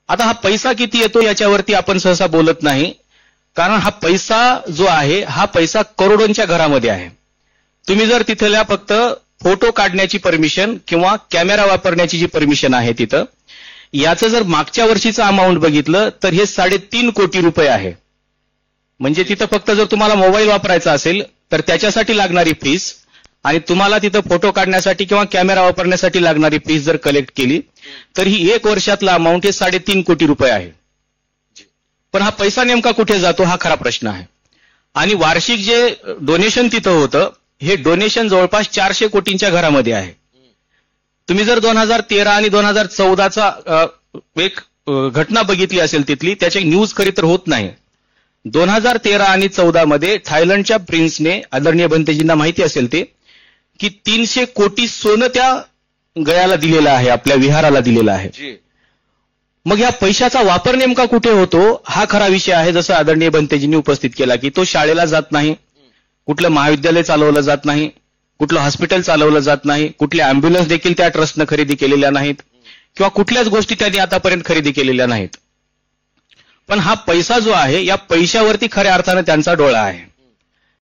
आता हा पैसा किती येतो याच्यावरती आपण सहसा बोलत नाही, कारण हा पैसा जो आहे हा पैसा करोडोंच्या घरामध्ये आहे. तुम्ही जर तिथल्या फक्त फोटो काढण्याची परमिशन किंवा कॅमेरा वापरण्याची जी परमिशन आहे तिथं, याचं जर मागच्या वर्षीचं अमाऊंट बघितलं तर हे 3.5 कोटी रुपये आहे. म्हणजे तिथं फक्त जर तुम्हाला मोबाईल वापरायचा असेल तर त्याच्यासाठी लागणारी फीस आणि तुम्हाला तिथं फोटो काढण्यासाठी किंवा कॅमेरा वापरण्यासाठी लागणारी फीस जर कलेक्ट केली तर ही 1 वर्षातला अमाऊंट हे 3.5 कोटी रुपये आहे. पण हा पैसा नेमका कुठे जातो हा खरा प्रश्न आहे. आणि वार्षिक जे डोनेशन तिथं होतं हे डोनेशन जवळपास 400 कोटींच्या घरामध्ये आहे. तुम्ही जर 2013 आणि 2014चा एक घटना बघितली असेल तिथली, त्याची न्यूज खरी तर होत नाही. 2013 आणि 14 मध्ये थायलंडच्या प्रिन्सने, आदरणीय भंतेजींना माहिती असेल ते, की 300 कोटी सोनं त्या गयाला दिलेलं आहे, आपल्या विहाराला दिलेलं आहे. मग या पैशाचा वापर नेमका कुठे होतो हा खरा विषय आहे. जसं आदरणीय भंतेजींनी उपस्थित केला की तो शाळेला जात नाही, कुठलं महाविद्यालय चालवलं जात नाही, कुठलं हॉस्पिटल चालवलं जात नाही, कुठल्या अँब्युलन्स देखील त्या ट्रस्टनं खरेदी केलेल्या नाहीत किंवा कुठल्याच गोष्टी त्यांनी आतापर्यंत खरेदी केलेल्या नाहीत. पण हा पैसा जो आहे या पैशावरती खऱ्या अर्थानं त्यांचा डोळा आहे.